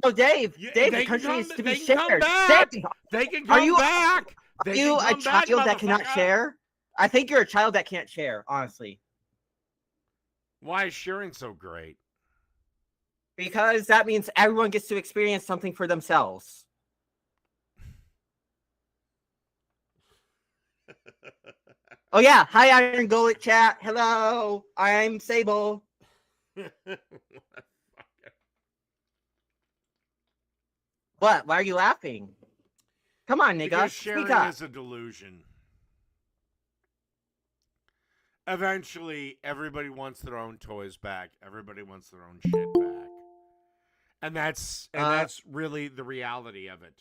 No, Dave, the country is to be shared. They can come back. Are you a child that cannot share? I think you're a child that can't share, honestly. Why is sharing so great? Because that means everyone gets to experience something for themselves. Oh yeah, hi Iron Gullet chat. Hello, I'm Sable. What? Why are you laughing? Come on, nigga. Because Speak sharing up. is a delusion. Eventually, everybody wants their own toys back. Everybody wants their own shit back. And that's really the reality of it.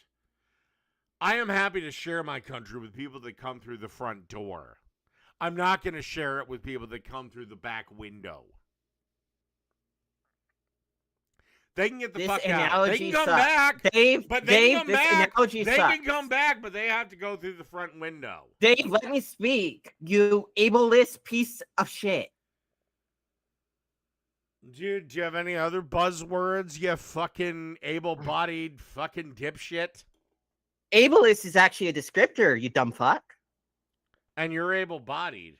I am happy to share my country with people that come through the front door. I'm not going to share it with people that come through the back window. They can get the fuck out. They can come back. Dave, Analogy sucks. can come back, but they have to go through the front window. Dave, let me speak. You ableist piece of shit. Dude, do you have any other buzzwords, you fucking able-bodied fucking dipshit? Ableist is actually a descriptor, you dumb fuck. And you're able-bodied.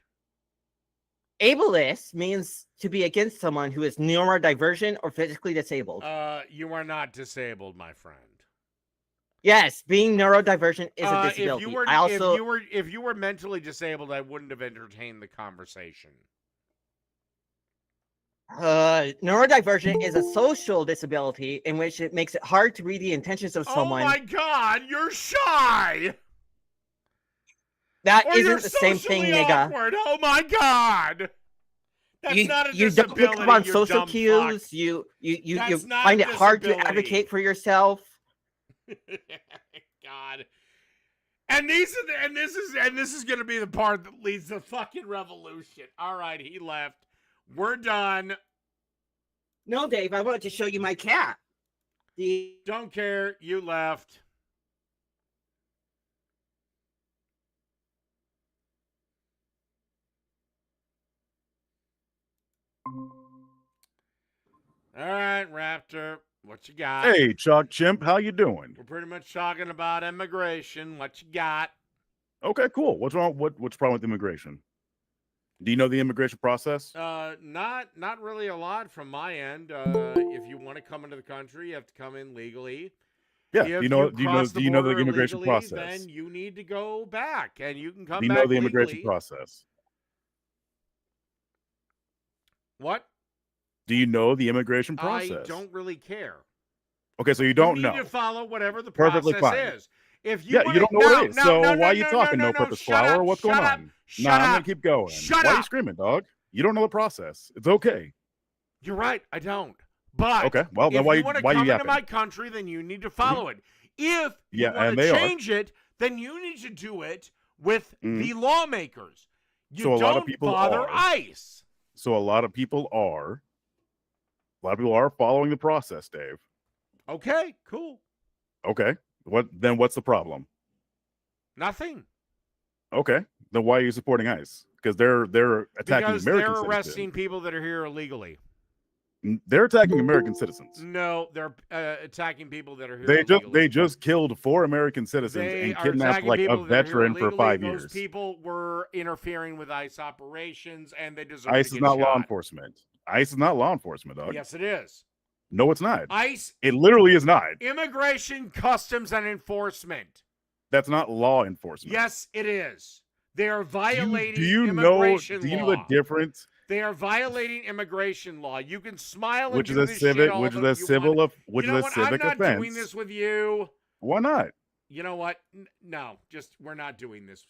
Ableist means to be against someone who is neurodivergent or physically disabled. You are not disabled, my friend. Yes, being neurodivergent is a disability. If you were mentally disabled, I wouldn't have entertained the conversation. Neurodivergent is a social disability in which it makes it hard to read the intentions of someone. Oh my god, you're shy! That isn't the same thing, nigga. Awkward. Oh my god! That's not a disability. You don't pick up on social cues. Fuck. You find it hard to advocate for yourself. God. And this is gonna be the part that leads the fucking revolution. All right, he left. We're done. No, Dave, I wanted to show you my cat. Don't care. You left. All right, Raptor. What you got? Hey, Chuck Chimp, how you doing? We're pretty much talking about immigration. What you got? Okay, cool. What's wrong? What's the problem with immigration? Do you know the immigration process? Not really a lot from my end. If you want to come into the country, you have to come in legally. Yeah. Do you know the immigration illegally, process? Then you need to go back, and you can come Do you back know the immigration legally. process? What? Do you know the immigration process? I don't really care. Okay, so you don't You know. need to follow whatever the Perfectly process fine. is. If you you don't know what it is. So why are you talking? No purpose flower? What's going on? Nah, I'm gonna keep going. Why are you screaming, dog? You don't know the process. It's okay. You're right. I don't. But okay, well then if you want to come into yapping? my country, then you need to follow it. If you Yeah, want and to they are. change it, then you need to do it with the lawmakers. You So a don't lot of people bother are. ICE. So a lot of people are. A lot of people are following the process, Dave. Okay, cool. Okay. What's the problem? Nothing. Okay. Then why are you supporting ICE? Because they're attacking Because American they're arresting citizens. people that are here illegally. They're attacking American citizens. No, they're attacking people that are here They illegally. just killed 4 American citizens They and are kidnapped attacking like a people that are here veteran for illegally. 5 Those years. people were interfering with ICE operations, and they deserve ICE to is get not law shot. enforcement. ICE is not law enforcement, dog. Yes, it is. No, it's not. ICE. It literally is not. Immigration, Customs, and Enforcement. That's not law enforcement. Yes, it is. They are violating Do you immigration know? Do you know law. the difference? They are violating immigration law. You can smile and Which do is a this civic, shit all which is that a you civil, want. which You know is a what? civic I'm not offense. doing this with you. Why not? You know what? No, just we're not doing this.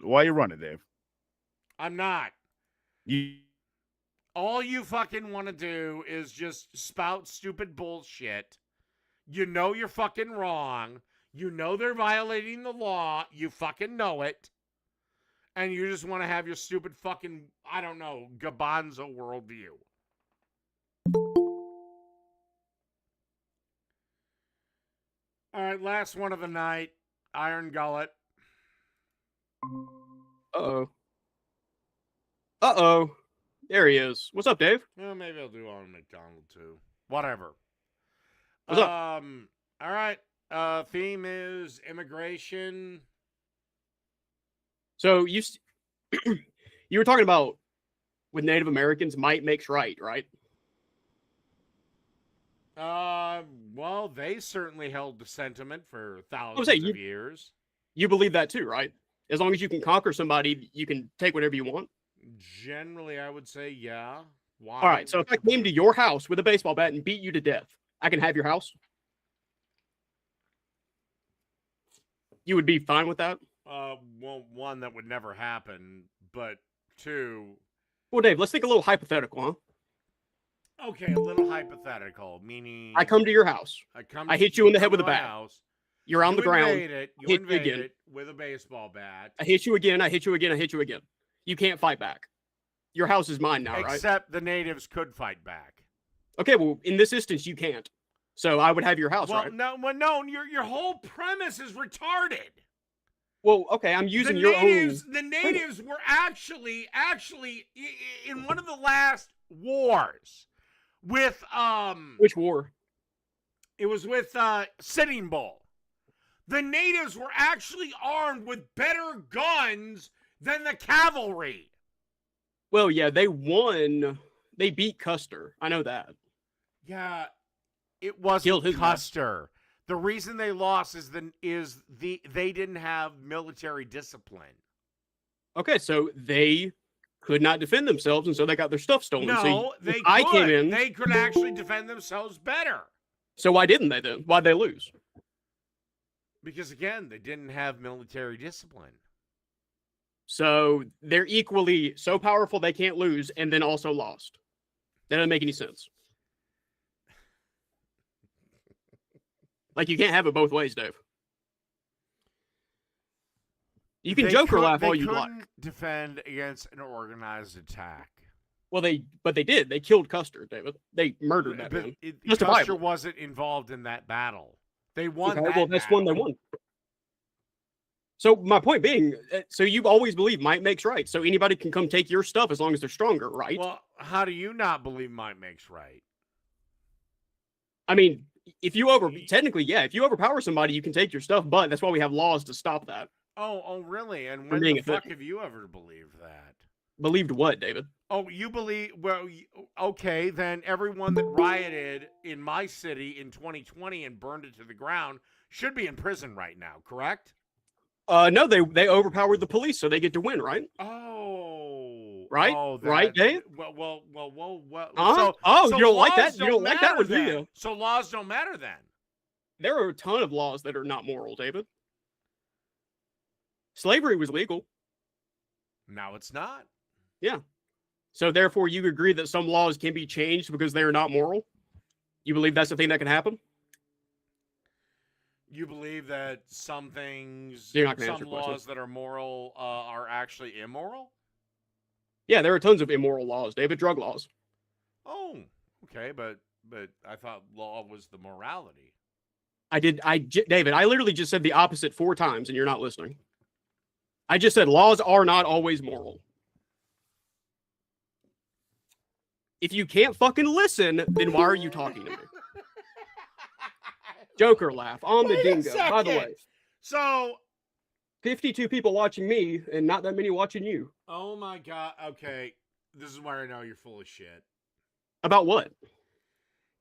Why you running, Dave? I'm not. You All you fucking want to do is just spout stupid bullshit. You know you're fucking wrong. You know they're violating the law. You fucking know it. And you just want to have your stupid fucking, I don't know, Gabanzo worldview. All right, last one of the night. Iron Gullet. Uh-oh. Uh-oh. There he is. What's up, Dave? Well, maybe I'll do on McDonald too. Whatever. What's up? All right. Theme is immigration. So you were talking about with Native Americans, might makes right, right? Well, they certainly held the sentiment for thousands say, of years. You believe that too, right? As long as you can conquer somebody, you can take whatever you want. Generally, I would say yeah. Why? All right, so if I came to your house with a baseball bat and beat you to death, I can have your house? You would be fine with that? Well, one, that would never happen, but two... Well, Dave, let's think a little hypothetical, huh? Okay, a little hypothetical, meaning... I come to your house. I hit you in the head with a bat. House, You're on the ground. You invade it with a baseball bat. I hit you again, I hit you again, I hit you again. You can't fight back. Your house is mine now, right? Except the natives could fight back. Okay, well, in this instance, you can't. So I would have your house, right? No, your whole premise is retarded. Well, okay, I'm using The natives were actually in one of the last wars with Which war? It was with Sitting Bull. The natives were actually armed with better guns than the cavalry. Well, yeah, they won. They beat Custer. I know that. Yeah, it wasn't Custer. The reason they lost is they didn't have military discipline. Okay, so they could not defend themselves, and so they got their stuff stolen. No, so they could. I came in. They could actually defend themselves better. So why didn't they then? Why'd they lose? Because again, they didn't have military discipline. So they're equally so powerful they can't lose, and then also lost. That doesn't make any sense. Like, you can't have it both ways, Dave. You can joke or laugh all you like. They couldn't defend against an organized attack. Well, but they did. They killed Custer, David. They murdered that man. Custer wasn't involved in that battle. They won that well, that's battle. one they won. So my point being, so you always believe might makes right. So anybody can come take your stuff as long as they're stronger, right? Well, how do you not believe might makes right? I mean, if you technically, yeah, if you overpower somebody, you can take your stuff, but that's why we have laws to stop that. Oh, really? And when the fuck have you ever believed that? Believed what, David? Oh, you believe, well, okay, then everyone that rioted in my city in 2020 and burned it to the ground should be in prison right now, correct? No, they overpowered the police, so they get to win, right? Oh. Right? Oh, right, Dave? Well. So you don't like that? You don't like that one, do you? So laws don't matter then? There are a ton of laws that are not moral, David. Slavery was legal. Now it's not. Yeah. So therefore, you agree that some laws can be changed because they are not moral? You believe that's the thing that can happen? You believe that some things, some laws that are moral are actually immoral? Yeah, there are tons of immoral laws, David. Drug laws. Oh, okay, but I thought law was the morality. David, I literally just said the opposite 4 times, and you're not listening. I just said laws are not always moral. If you can't fucking listen, then why are you talking to me? Joker laugh on the dingo. By the way, so 52 people watching me and not that many watching you. Oh my god. Okay, this is where I know you're full of shit. About what?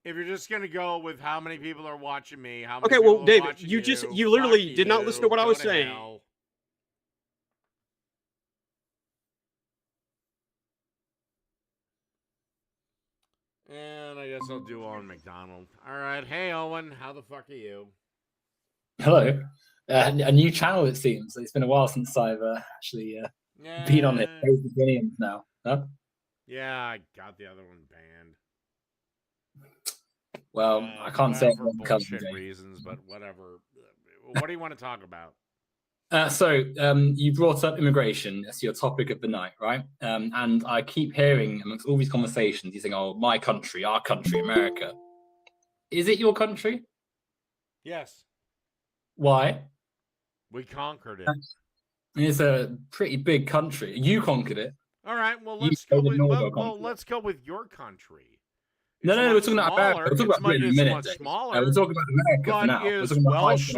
If you're just gonna go with how many people are watching me, how many okay, people well, are David, watching you literally did not listen to what I was saying. Hell. And I guess I'll do Owen McDonald. All right. Hey, Owen. How the fuck are you? Hello. A new channel, it seems. It's been a while since I've actually been on it. Beginnings now. Huh? Yeah, I got the other one banned. Well, I can't say for bullshit reasons, but whatever. What do you want to talk about? So you brought up immigration as your topic of the night, right? And I keep hearing amongst all these conversations, you saying, "Oh, my country, our country, America." Is it your country? Yes. Why? We conquered it. It's a pretty big country. You conquered it. All right. Well, let's go with let's go with your country. No, we're talking about America. We're talking about Britain in a minute. We're talking about America for now. Is Welsh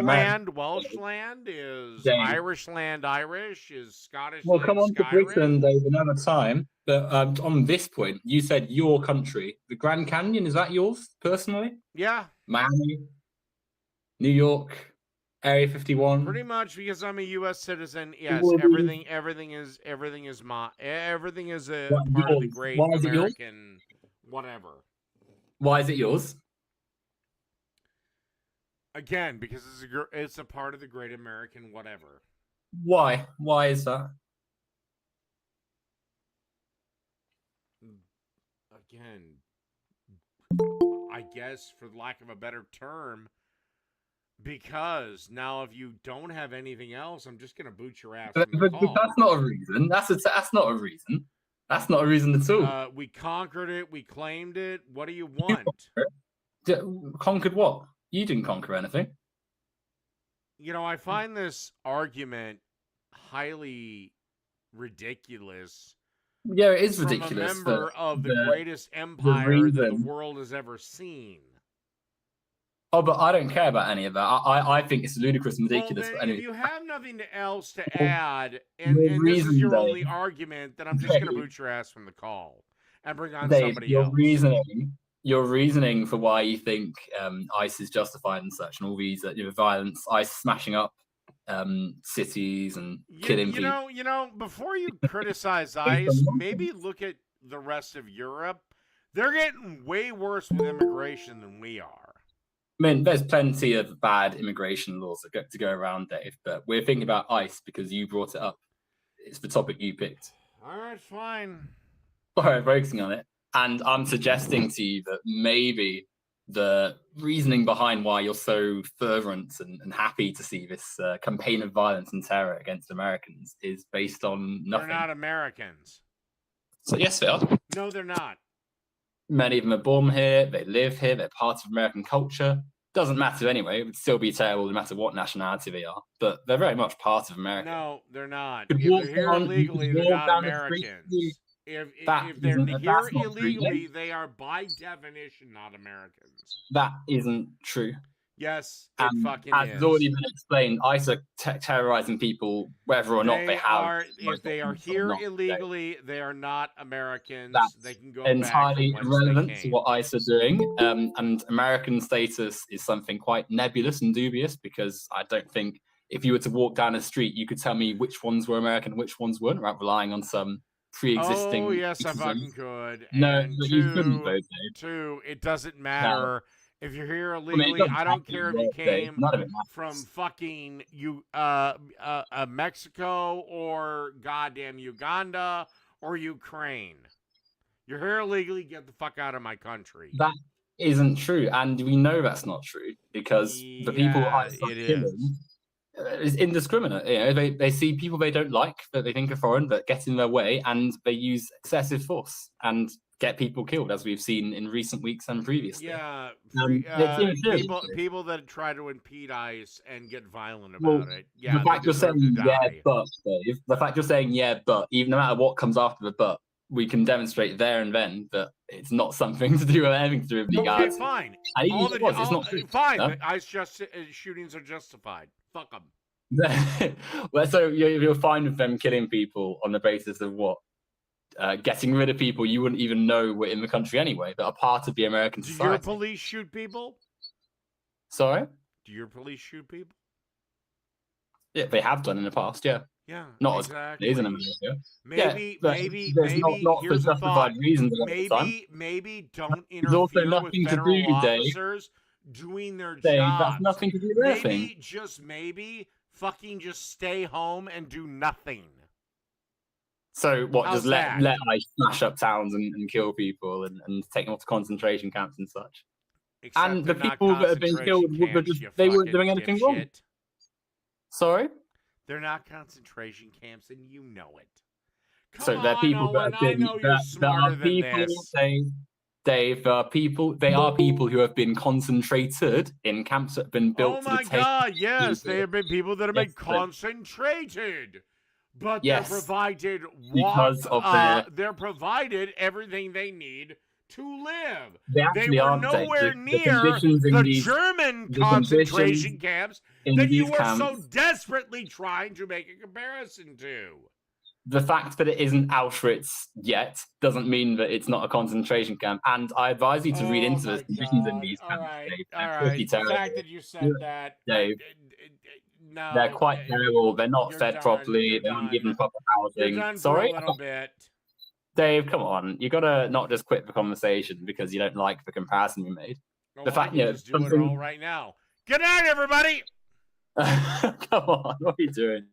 land? Is Irish land Irish? Is Scottish land come on Scottish? to Britain, Dave, another time. But on this point, you said your country. The Grand Canyon, is that yours, personally? Yeah. Miami, New York, Area 51? Pretty much, because I'm a U.S. citizen. Yes, Well, everything is my everything is a part of the great Why is it yours? American whatever. Why is it yours? Again, because it's a part of the great American whatever. Why? Why is that? Again, I guess for lack of a better term, because now if you don't have anything else, I'm just gonna boot your ass from the call. That's not a reason. That's not a reason. That's not a reason at all. We conquered it. We claimed it. What do you want? Conquered what? You didn't conquer anything. You know, I find this argument highly ridiculous. Yeah, it is ridiculous. From a member of the greatest empire that the world has ever seen. Oh, but I don't care about any of that. I think it's ludicrous and ridiculous. Well, if you have nothing else to add, and this is your only argument, then I'm just going to boot your ass from the call and bring on somebody else. Your reasoning for why you think ICE is justified and such, and all these violence, ICE smashing up cities and killing people. You know, before you criticize ICE, maybe look at the rest of Europe. They're getting way worse with immigration than we are. I mean, there's plenty of bad immigration laws to go around, Dave, but we're thinking about ICE because you brought it up. It's the topic you picked. All right, fine. All right, focusing on it. And I'm suggesting to you that maybe the reasoning behind why you're so fervent and happy to see this campaign of violence and terror against Americans is based on nothing. They're not Americans. So yes, they are. No, they're not. Many of them are born here, they live here, they're part of American culture. Doesn't matter anyway, it would still be terrible no matter what nationality they are, but they're very much part of America. No, they're not. If they're here illegally, they're not Americans. If they're here illegally, they are by definition not Americans. That isn't true. Yes, it fucking as is. Has already been explained, ICE are terrorizing people whether or not they have. If they are here illegally, they are not Americans. They can go entirely back irrelevant to what ICE are doing. And American status is something quite nebulous and dubious because I don't think if you were to walk down the street, you could tell me which ones were American and which ones weren't, without relying on some pre-existing. Oh yes, I fucking could. No, and but you couldn't vote. Two, it doesn't matter. If you're here illegally, I don't care if you came from fucking Mexico or goddamn Uganda or Ukraine. You're here illegally, get the fuck out of my country. That isn't true, and we know that's not true because the people killing is indiscriminate. You know, they see people they don't like that they think are foreign that get in their way, and they use excessive force and get people killed, as we've seen in recent weeks and previously. Yeah, people that try to impede ICE and get violent about it. Yeah, the fact you're saying but Dave, the fact you're saying but even no matter what comes after the but, we can demonstrate there and then that it's not something to do with anything to do with legality. Okay, fine. It's not true. Fine. No? ICE shootings are justified. Fuck them. Well, so you're fine with them killing people on the basis of what? Getting rid of people you wouldn't even know were in the country anyway, that are part of the American society. Do your police shoot people? Sorry? Do your police shoot people? Yeah, they have done in the past, yeah. Yeah, not exactly. As it is in America. Maybe not for justified reasons. Maybe don't interfere with federal officers doing their jobs. That's nothing to do with anything. Maybe fucking just stay home and do nothing. So what? How's just let ICE smash up towns and kill people and take them off to concentration camps and such. Except and the people that have been killed they weren't doing anything wrong. Sorry? They're not concentration camps, and you know it. So they're people that have been. There are people. Dave, there are people. They are people who have been concentrated in camps that have been built. Oh my God! Yes, they have been people that have been concentrated. But they're provided they're provided everything they need to live. They were nowhere near the German concentration camps that you were so desperately trying to make a comparison to. The fact that it isn't Auschwitz yet doesn't mean that it's not a concentration camp. And I advise you to read into the conditions in these camps. All right. The fact that you said that, Dave, no, they're quite terrible. They're not fed properly. They're not given proper housing. Sorry, a little bit. Dave, come on. You gotta not just quit the conversation because you don't like the comparison we made. Well, the fact, I can just do it all right now. Good night, everybody. Come on, what are you doing?